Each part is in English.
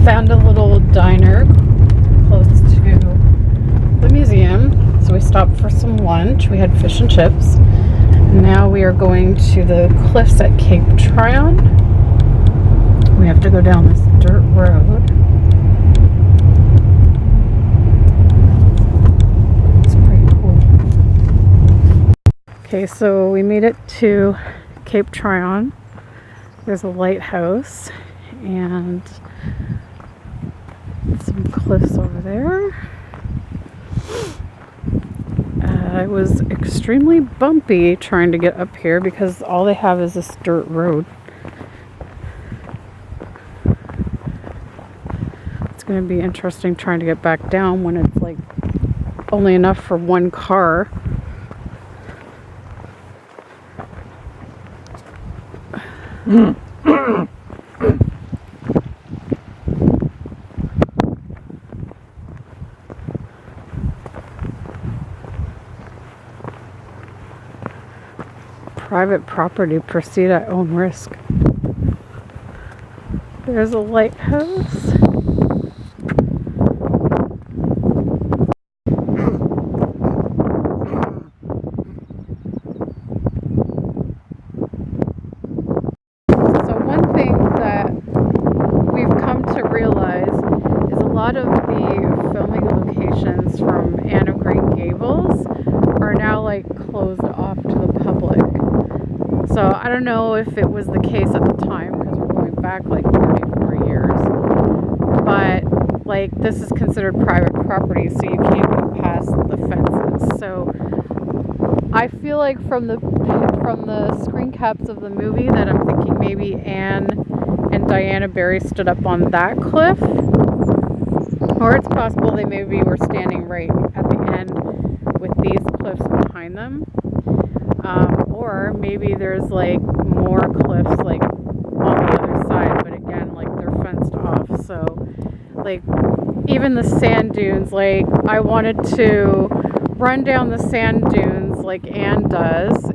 found a little diner close to the museum, so we stopped for some lunch. We had fish and chips. Now we are going to the cliffs at Cape Tryon. We have to go down this dirt road. It's pretty cool. Okay, so we made it to Cape Tryon. There's a lighthouse and some cliffs over there. It was extremely bumpy trying to get up here because all they have is this dirt road. It's going to be interesting trying to get back down when it's like only enough for one car. Private property, proceed at own risk. There's a lighthouse. So one thing that we've come to realize is a lot of the filming locations from Anne of Green Gables are now like closed off to the public. So I don't know if it was the case at the time because we're going back like 34 years, but like this is considered private property, so you can't go past the fences. So I feel like from the screen caps of the movie that I'm thinking maybe Anne and Diana Barry stood up on that cliff, or it's possible they maybe were standing right at the end with these cliffs behind them. Or maybe there's like more cliffs like on the other side, but again, like they're fenced off. So like even the sand dunes, like I wanted to run down the sand dunes like Anne does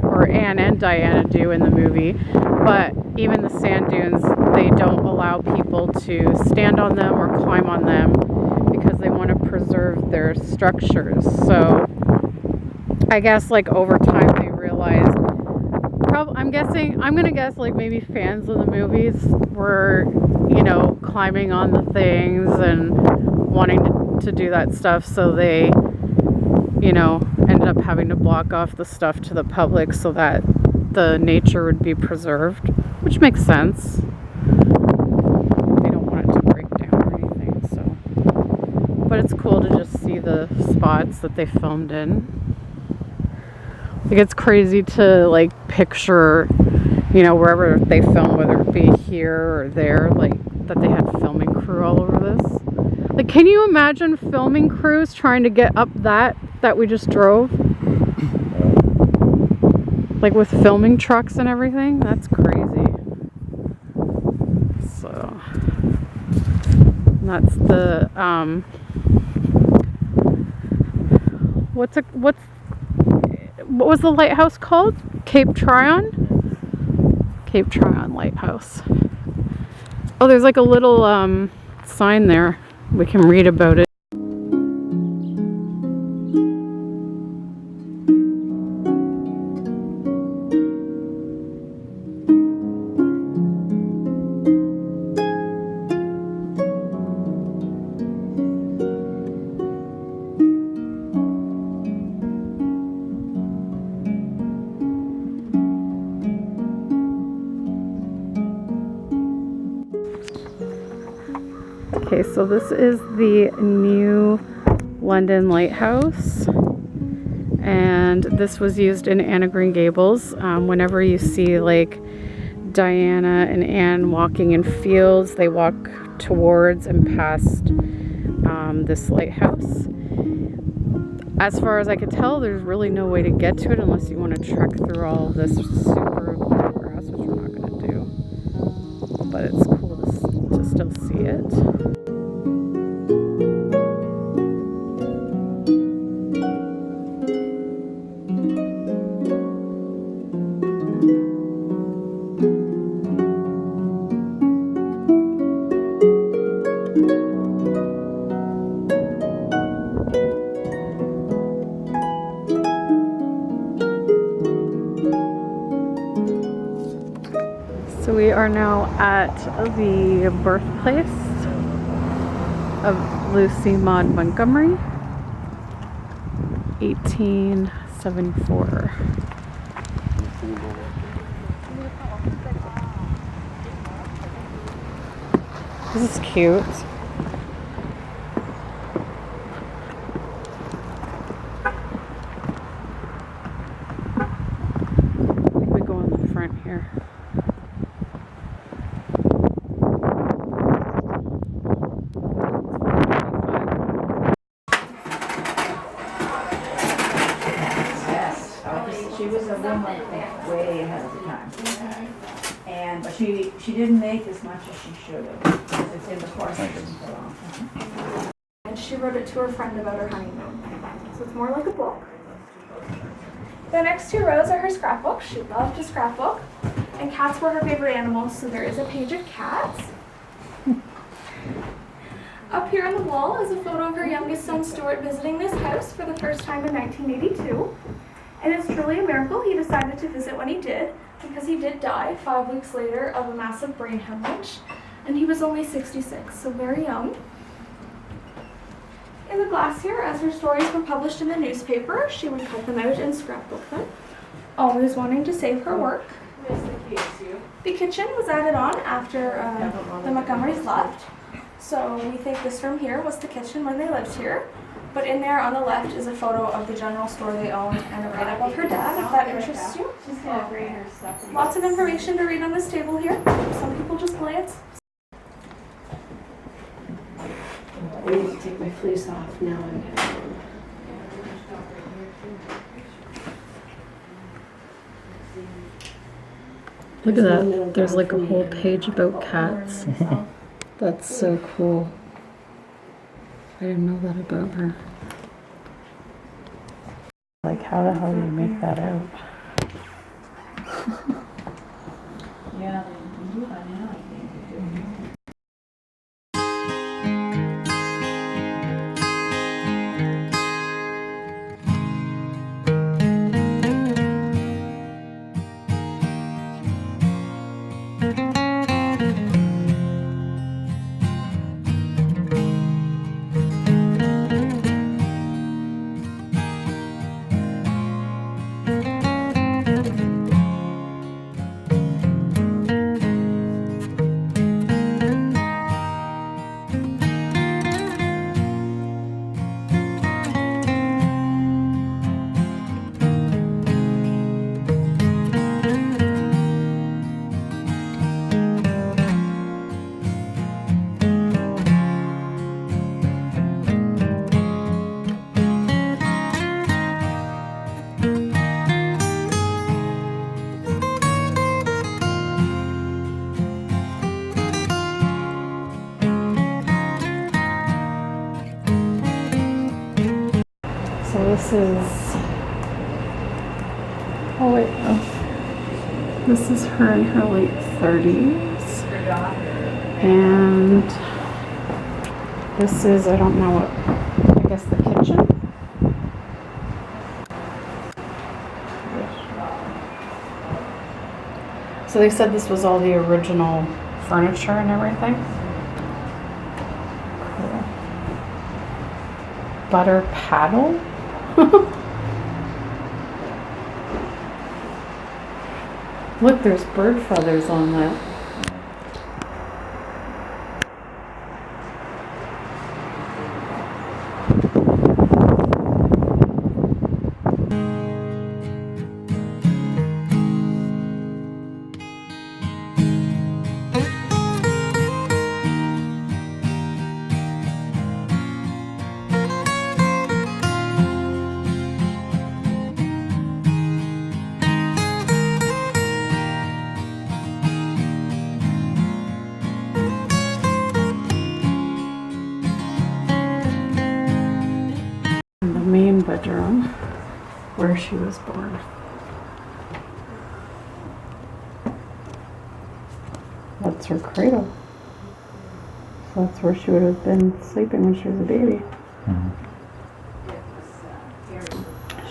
or Anne and Diana do in the movie, but even the sand dunes, they don't allow people to stand on them or climb on them because they want to preserve their structures. So I guess like over time they realized, I'm gonna guess like maybe fans of the movies were, you know, climbing on the things and wanting to do that stuff, so they, you know, ended up having to block off the stuff to the public so that the nature would be preserved, which makes sense. They don't want it to break down or anything, so. But it's cool to just see the spots that they filmed in. Like it's crazy to like picture, you know, wherever they film, whether it be here or there, like that they had filming crew all over this. Like, can you imagine filming crews trying to get up that we just drove? Like with filming trucks and everything? That's crazy. So that's the what was the lighthouse called? Cape Tryon? Cape Tryon Lighthouse. Oh, there's like a little sign there. We can read about it. Okay, so this is the new London Lighthouse, and this was used in Anne of Green Gables. Whenever you see like Diana and Anne walking in fields, they walk towards and past this lighthouse. As far as I could tell, there's really no way to get to it unless you want to trek through all of this super tall grass, which we're not going to do. But it's cool to still see it. So we are now at the birthplace of Lucy Maud Montgomery, 1874. This is cute. We go on the front here. She was a woman way ahead of the time. But she didn't make as much as she should have. It's in the course for a long time. And she wrote it to her friend about her honeymoon. So it's more like a book. The next 2 rows are her scrapbook. She loved to scrapbook. And cats were her favorite animals, so there is a page of cats. Up here on the wall is a photo of her youngest son, Stuart, visiting this house for the first time in 1982. And it's truly a miracle he decided to visit when he did, because he did die 5 weeks later of a massive brain hemorrhage, and he was only 66, so very young. In the glass here, as her stories were published in the newspaper, she would cut them out and scrapbook them, always wanting to save her work. The kitchen was added on after the Montgomerys left, so we think this room here was the kitchen when they lived here. But in there on the left is a photo of the general store they owned and a write-up of her dad, if that interests you. Lots of information to read on this table here. Some people just glance. I need to take my fleece off now. Look at that. There's like a whole page about cats. That's so cool. I didn't know that about her. Like, how the hell do you make that out? Yeah, they do by now, I think. So this is, oh wait, oh. This is her in her late 30s. And this is, I don't know what, I guess the kitchen. So they said this was all the original furniture and everything. Cool. Butter paddle? Look, there's bird feathers on that. Main bedroom where she was born. That's her cradle. So that's where she would have been sleeping when she was a baby. Mm-hmm.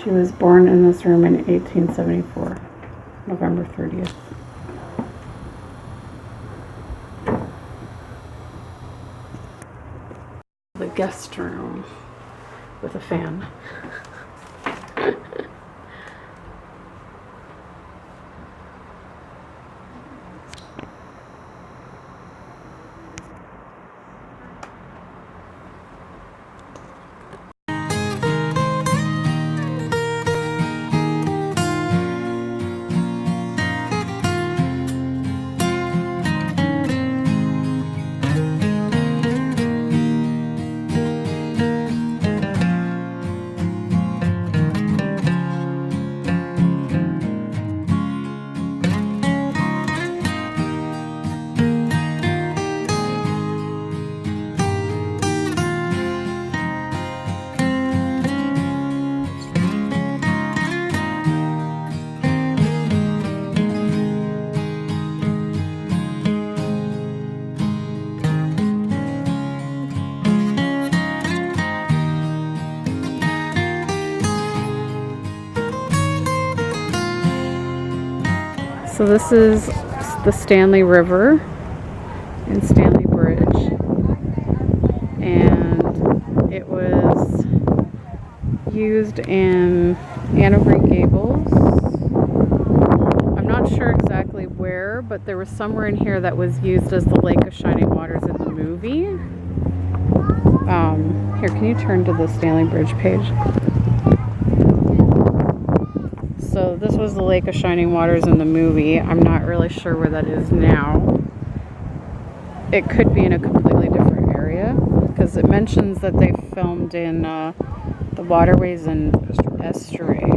She was born in this room in 1874, November 30th. guest room with a fan. So this is the Stanley River and Stanley Bridge, and it was used in Anne of Green Gables. I'm not sure exactly where, but there was somewhere in here that was used as the Lake of Shining Waters in the movie. Here, can you turn to the Stanley Bridge page? So this was the Lake of Shining Waters in the movie. I'm not really sure where that is now. It could be in a completely different area, because it mentions that they filmed in the waterways and estuary.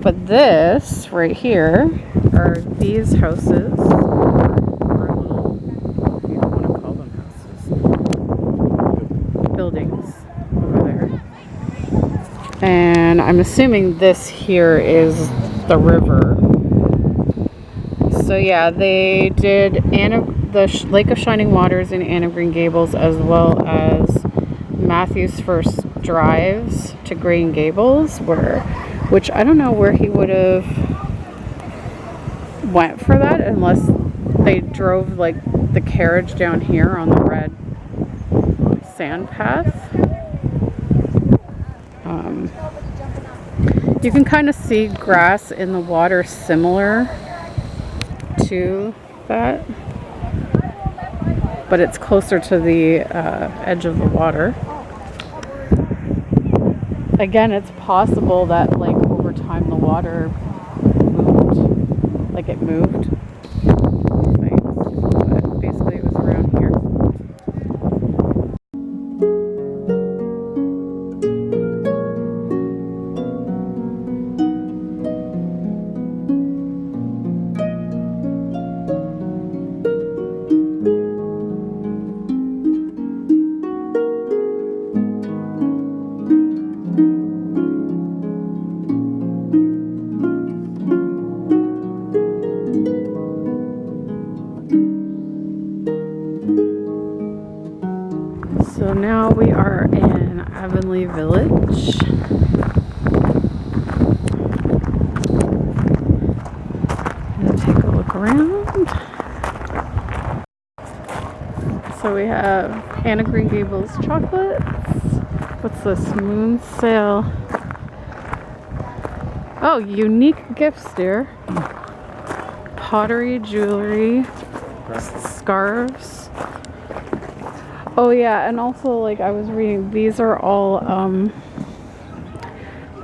But this right here are these houses, or little, you don't want to call them houses, buildings over there. And I'm assuming this here is the river. So yeah, they did the Lake of Shining Waters in Anne of Green Gables, as well as Matthew's first drives to Green Gables, which I don't know where he would have went for that, unless they drove like the carriage down here on the red sand path. You can kind of see grass in the water similar to that, but it's closer to the edge of the water. Again, it's possible that like over time the water moved, like it moved things, but basically it was around here. So now we are in Avonlea Village. I'm gonna take a look around. So we have Anne of Green Gables chocolates. What's this? Moon Sail. Oh, unique gifts, dear. Pottery, jewelry, scarves. Oh yeah, and also like I was reading, these are all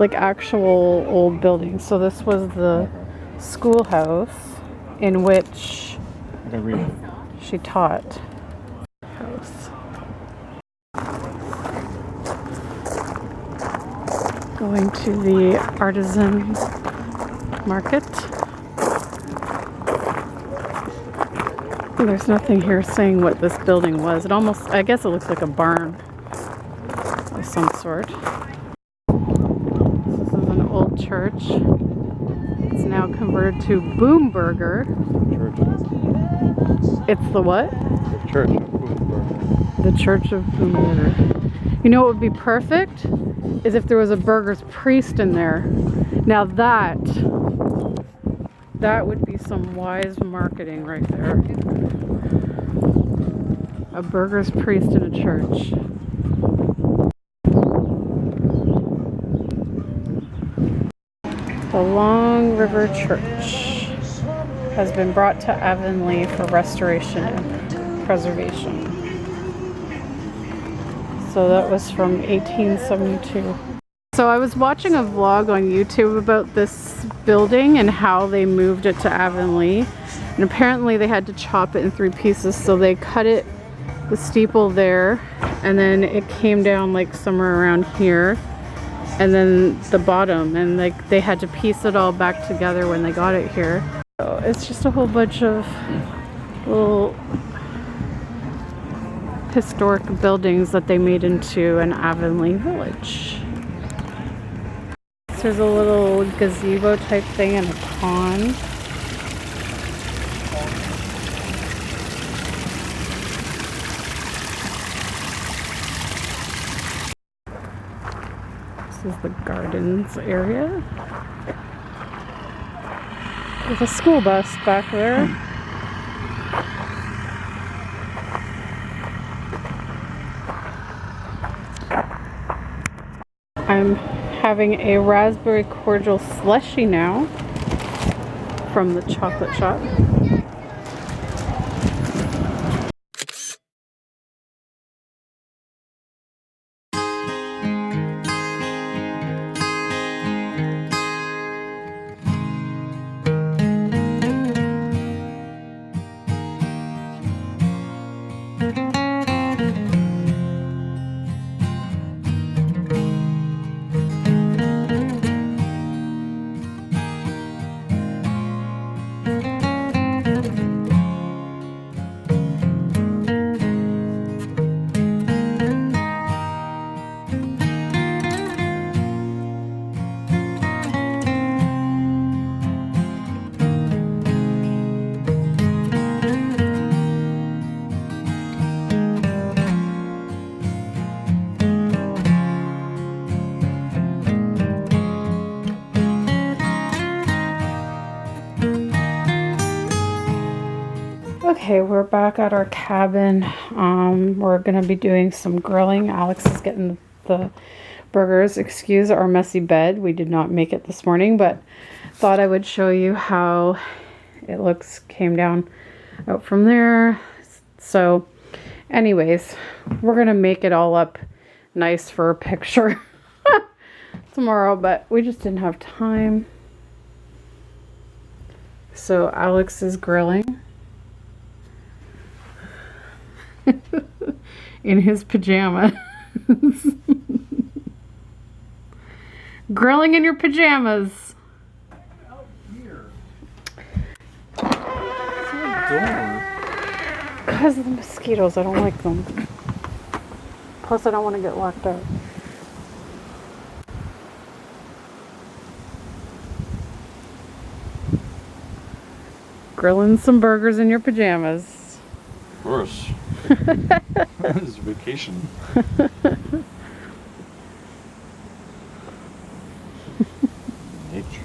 like actual old buildings. So this was the schoolhouse in which she taught. House. Going to the artisan market. There's nothing here saying what this building was. It almost, I guess it looks like a barn of some sort. This is an old church. It's now converted to Boom Burger. It's the what? The Church of Boom Burger. The Church of Boom Burger. You know what would be perfect? Is if there was a burger's priest in there. Now that would be some wise marketing right there. A burger's priest in a church. The Long River Church has been brought to Avonlea for restoration and preservation. So that was from 1872. So I was watching a vlog on YouTube about this building and how they moved it to Avonlea. And apparently they had to chop it in 3 pieces, so they cut it, the steeple there, and then it came down like somewhere around here, and then the bottom, and like they had to piece it all back together when they got it here. So it's just a whole bunch of little historic buildings that they made into an Avonlea Village. There's a little gazebo type thing and a pond. This is the gardens area. There's a school bus back there. I'm having a raspberry cordial slushie now from the chocolate shop. Okay, we're back at our cabin. We're gonna be doing some grilling. Alex is getting the burgers. Excuse our messy bed. We did not make it this morning, but thought I would show you how it looks. Came down out from there. So anyways, we're gonna make it all up nice for a picture tomorrow, but we just didn't have time. So Alex is grilling in his pajamas. Grilling in your pajamas. Out here. Door. Because of the mosquitoes, I don't like them. Plus, I don't want to get locked out. Grilling some burgers in your pajamas. Of course. This is vacation. Nature.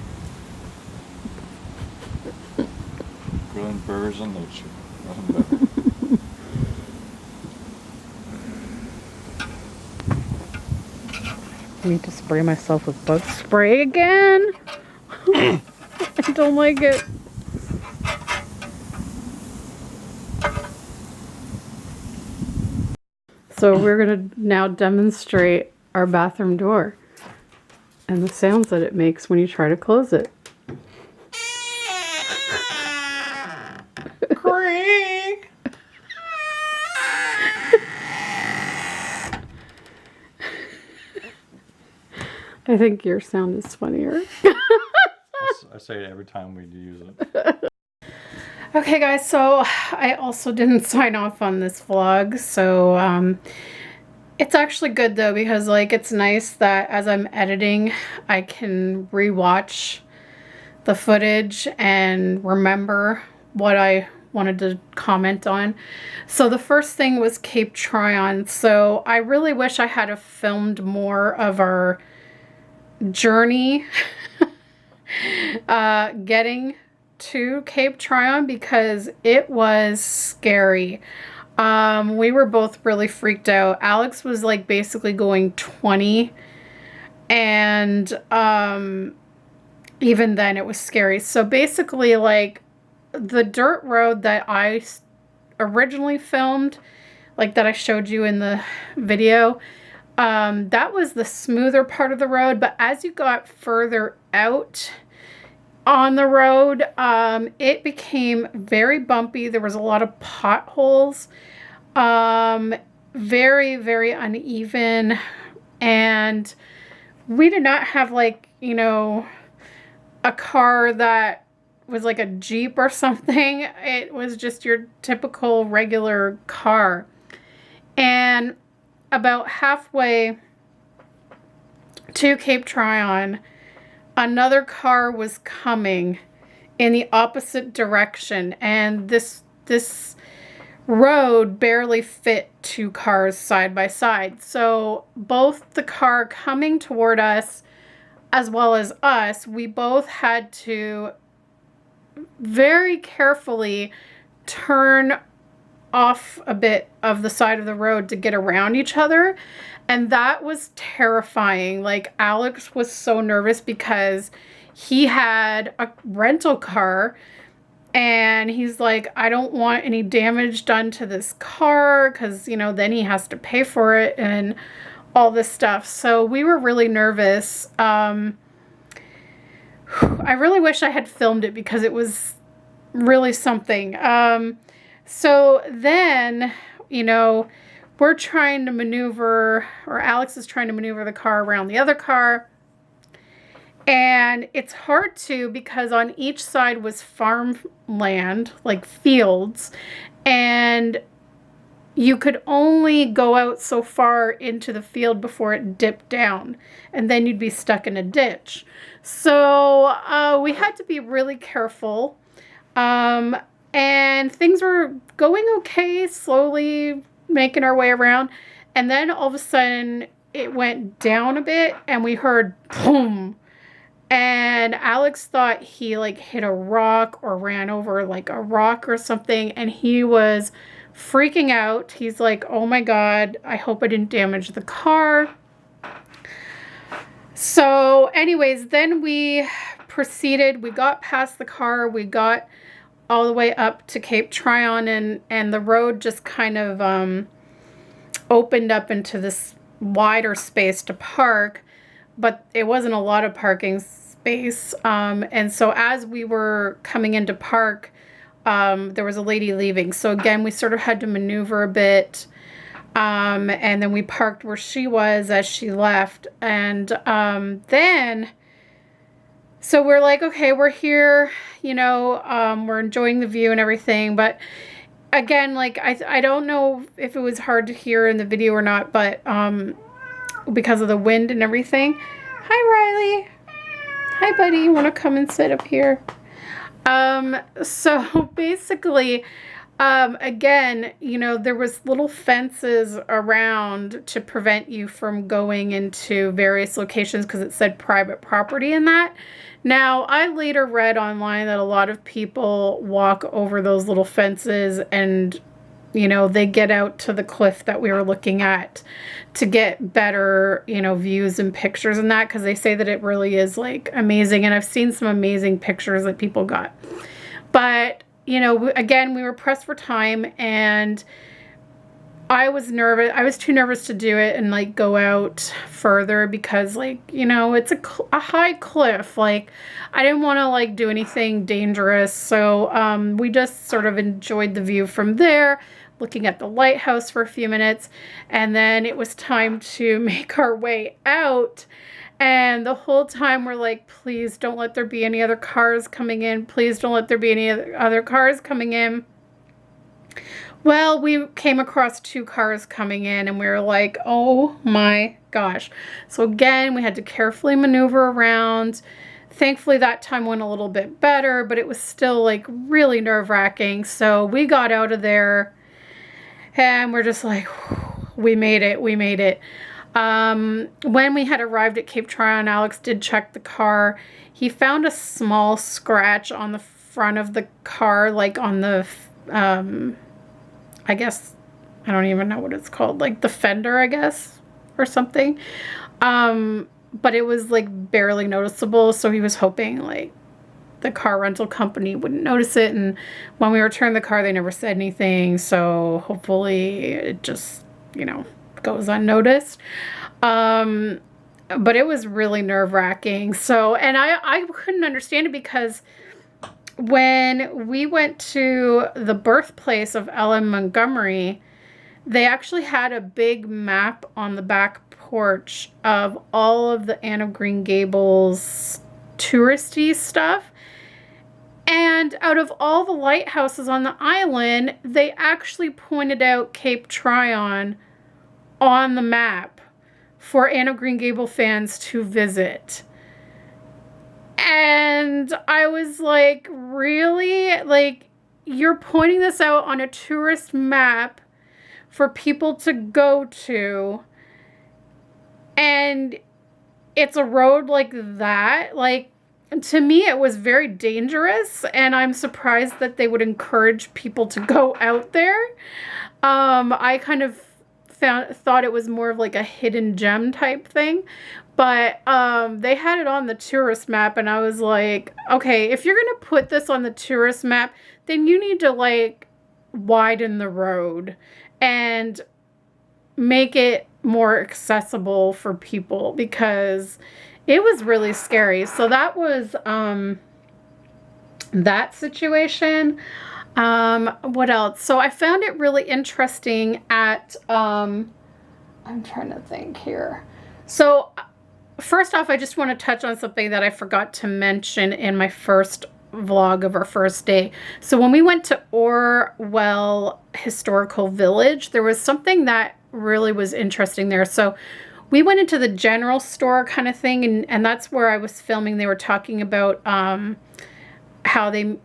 Grilling burgers in nature. Nothing better. I need to spray myself with bug spray again. I don't like it. So we're going to now demonstrate our bathroom door and the sounds that it makes when you try to close it. Creak! I think your sound is funnier. I say it every time we use it. Okay guys, so I also didn't sign off on this vlog, so it's actually good though, because like it's nice that as I'm editing I can rewatch the footage and remember what I wanted to comment on. So the first thing was Cape Tryon. So I really wish I had filmed more of our journey getting to Cape Tryon, because it was scary. We were both really freaked out. Alex was like basically going 20, and even then it was scary. So basically, like, the dirt road that I originally filmed, like that I showed you in the video, that was the smoother part of the road. But as you got further out on the road, it became very bumpy. There was a lot of potholes, very, very uneven. And we did not have, like, you know, a car that was like a Jeep or something. It was just your typical regular car. And about halfway to Cape Tryon, another car was coming in the opposite direction, and this road barely fit two cars side by side. So both the car coming toward us as well as us, we both had to very carefully turn off a bit of the side of the road to get around each other. And that was terrifying. Like, Alex was so nervous because he had a rental car and he's like, I don't want any damage done to this car because, you know, then he has to pay for it and all this stuff. So we were really nervous. I really wish I had filmed it because it was really something. So then, you know, we're trying to maneuver, or Alex is trying to maneuver the car around the other car. And it's hard to, because on each side was farmland, like fields, and you could only go out so far into the field before it dipped down, and then you'd be stuck in a ditch. So we had to be really careful, and things were going okay, slowly making our way around, and then all of a sudden it went down a bit and we heard boom, and Alex thought he like hit a rock or ran over like a rock or something, and he was freaking out. He's like, oh my God, I hope I didn't damage the car. So anyways, then we proceeded, we got past the car, we got all the way up to Cape Tryon, and the road just kind of opened up into this wider space to park, but it wasn't a lot of parking space. And so as we were coming into park, there was a lady leaving. So again, we sort of had to maneuver a bit. And then we parked where she was as she left. And then, so we're like, okay, we're here, you know, we're enjoying the view and everything. But again, like, I don't know if it was hard to hear in the video or not, but because of the wind and everything. Hi, Riley. Hi, buddy. You want to come and sit up here? So basically, again, you know, there was little fences around to prevent you from going into various locations because it said private property in that. Now, I later read online that a lot of people walk over those little fences and, you know, they get out to the cliff that we were looking at to get better, you know, views and pictures and that, because they say that it really is like amazing. And I've seen some amazing pictures that people got. But, you know, again, we were pressed for time, and I was nervous. I was too nervous to do it and like go out further because, like, you know, it's a high cliff. Like, I didn't want to like do anything dangerous. So we just sort of enjoyed the view from there, looking at the lighthouse for a few minutes, and then it was time to make our way out. And the whole time we're like, please don't let there be any other cars coming in. Please don't let there be any other cars coming in. Well, we came across two cars coming in, and we were like, oh my gosh. So again, we had to carefully maneuver around. Thankfully, that time went a little bit better, but it was still like really nerve-wracking. So we got out of there, and we're just like, we made it, we made it. When we had arrived at Cape Tryon, Alex did check the car. He found a small scratch on the front of the car, like on the, I guess, I don't even know what it's called, like the fender, I guess, or something. but it was like barely noticeable. So he was hoping like the car rental company wouldn't notice it. And when we returned the car, they never said anything. So hopefully it just, you know, goes unnoticed. But it was really nerve-wracking. So, and I couldn't understand it because when we went to the birthplace of LM Montgomery, they actually had a big map on the back porch of all of the Anne of Green Gables touristy stuff. And out of all the lighthouses on the island, they actually pointed out Cape Tryon on the map for Anne of Green Gables fans to visit. And I was like, really? Like, you're pointing this out on a tourist map for people to go to, and it's a road like that? Like, to me, it was very dangerous, and I'm surprised that they would encourage people to go out there. I kind of thought it was more of like a hidden gem type thing, but they had it on the tourist map, and I was like, okay, if you're gonna put this on the tourist map, then you need to like widen the road and make it more accessible for people, because it was really scary. So that was that situation. What else? So I found it really interesting at I'm trying to think here. So first off, I just want to touch on something that I forgot to mention in my first vlog of our first day. So when we went to Avonlea Historical Village, there was something that really was interesting there. So we went into the general store kind of thing, and that's where I was filming. They were talking about how they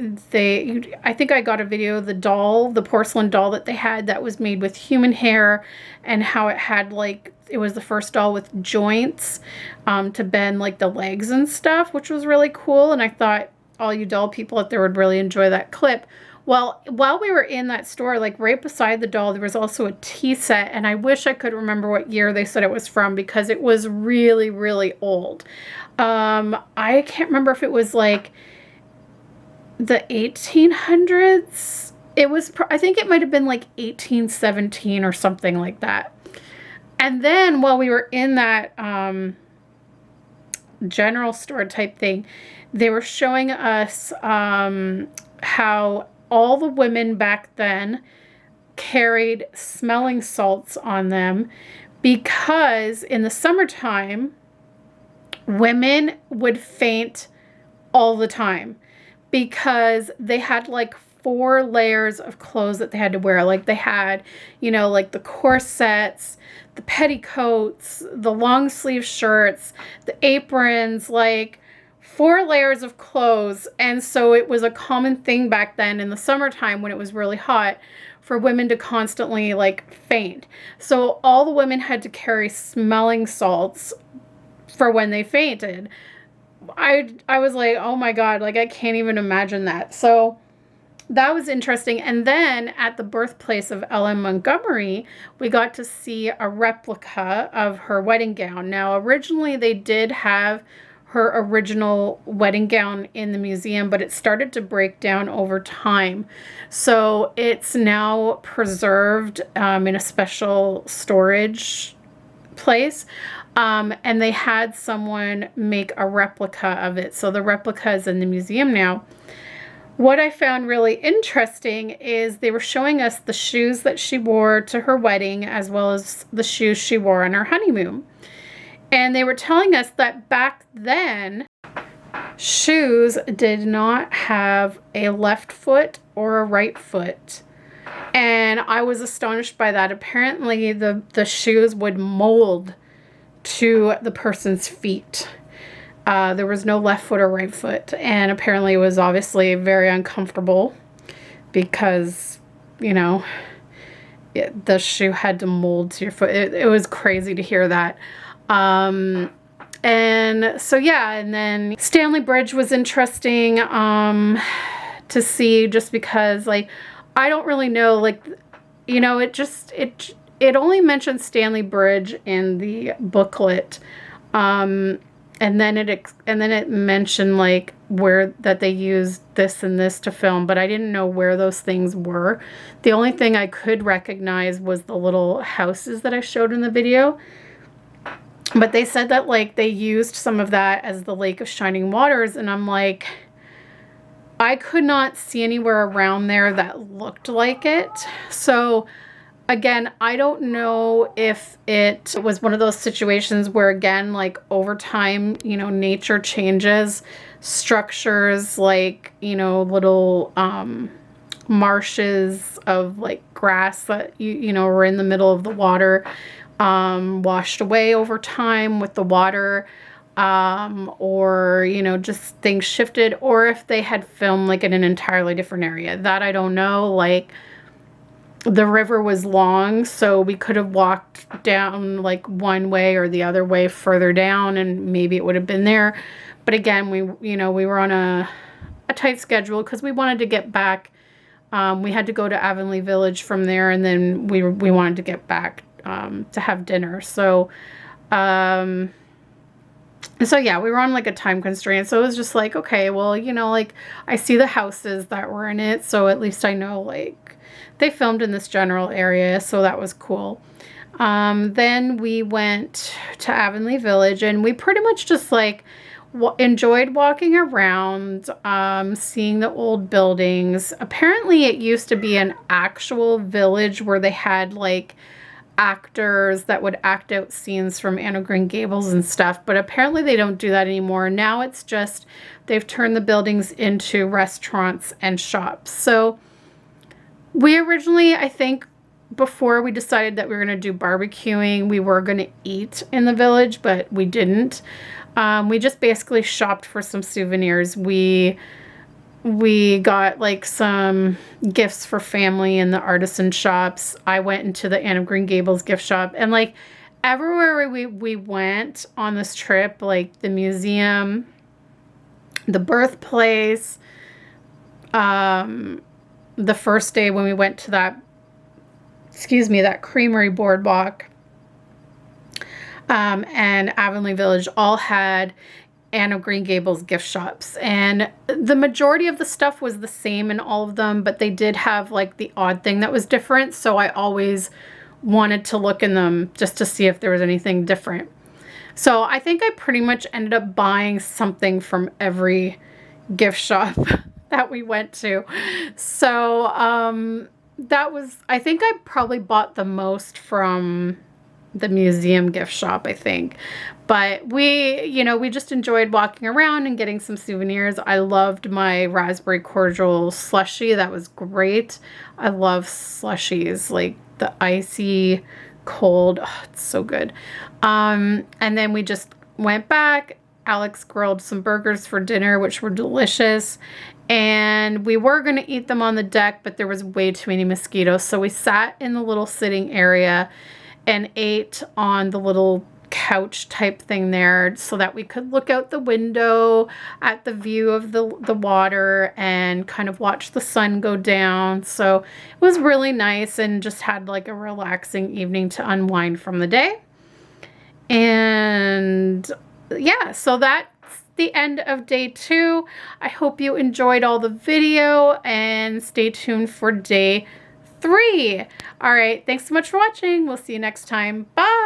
I think I got a video of the doll, the porcelain doll that they had that was made with human hair, and how it had like, it was the first doll with joints to bend like the legs and stuff, which was really cool. And I thought all you doll people out there would really enjoy that clip. Well, while we were in that store, like right beside the doll, there was also a tea set, and I wish I could remember what year they said it was from, because it was really, really old. I can't remember if it was like the 1800s. It was, I think it might have been like 1817 or something like that. And then while we were in that general store type thing, they were showing us how all the women back then carried smelling salts on them, because in the summertime, women would faint all the time, because they had like 4 layers of clothes that they had to wear. Like they had, you know, like the corsets, the petticoats, the long sleeve shirts, the aprons, like 4 layers of clothes. And so it was a common thing back then in the summertime when it was really hot for women to constantly like faint. So all the women had to carry smelling salts for when they fainted. I was like, oh my God, like I can't even imagine that. So that was interesting. And then at the birthplace of LM Montgomery, we got to see a replica of her wedding gown. Now, originally they did have her original wedding gown in the museum, but it started to break down over time. So it's now preserved in a special storage place. And they had someone make a replica of it. So the replica is in the museum now. What I found really interesting is they were showing us the shoes that she wore to her wedding, as well as the shoes she wore on her honeymoon. And they were telling us that back then, shoes did not have a left foot or a right foot. And I was astonished by that. Apparently, the shoes would mold to the person's feet. There was no left foot or right foot. And apparently it was obviously very uncomfortable because, you know, the shoe had to mold to your foot. It was crazy to hear that. And so, yeah, and then Stanley Bridge was interesting to see, just because, like, I don't really know, like, you know, it only mentions Stanley Bridge in the booklet. And then it mentioned like where that they used this and this to film, but I didn't know where those things were. The only thing I could recognize was the little houses that I showed in the video. But they said that like they used some of that as the Lake of Shining Waters, and I'm like, I could not see anywhere around there that looked like it. So again, I don't know if it was one of those situations where, again, like over time, you know, nature changes structures, like, you know, little marshes of like grass that you know were in the middle of the water, washed away over time with the water, or, you know, just things shifted, or if they had filmed like in an entirely different area. That I don't know. Like, the river was long, so we could have walked down like one way or the other way further down, and maybe it would have been there. But again, we were on a tight schedule because we wanted to get back. We had to go to Avonlea Village from there, and then we wanted to get back to have dinner. So yeah, we were on like a time constraint. So it was just like, okay, well, you know, like I see the houses that were in it, so at least I know like they filmed in this general area, so that was cool. Then we went to Avonlea Village, and we pretty much just like enjoyed walking around, seeing the old buildings. Apparently it used to be an actual village where they had like actors that would act out scenes from Anne of Green Gables and stuff, but apparently they don't do that anymore. Now it's just they've turned the buildings into restaurants and shops. So we originally, I think, before we decided that we were going to do barbecuing, we were going to eat in the village, but we didn't. We just basically shopped for some souvenirs. We got like some gifts for family in the artisan shops. I went into the Anne of Green Gables gift shop, and like everywhere we went on this trip, like the museum, the birthplace, the first day when we went to that, that creamery boardwalk, and Avonlea Village all had Anne of Green Gables gift shops. And the majority of the stuff was the same in all of them, but they did have like the odd thing that was different. So I always wanted to look in them just to see if there was anything different. So I think I pretty much ended up buying something from every gift shop that we went to. So that was, I think I probably bought the most from the museum gift shop, I think. But we, you know, we just enjoyed walking around and getting some souvenirs. I loved my raspberry cordial slushie. That was great. I love slushies, like the icy cold. Oh, it's so good. And then we just went back. Alex grilled some burgers for dinner, which were delicious. And we were going to eat them on the deck, but there was way too many mosquitoes. So we sat in the little sitting area and ate on the little couch type thing there so that we could look out the window at the view of the water and kind of watch the sun go down. So it was really nice and just had like a relaxing evening to unwind from the day. And yeah, so that's the end of day 2. I hope you enjoyed all the video, and stay tuned for day 3. All right, thanks so much for watching. We'll see you next time. Bye.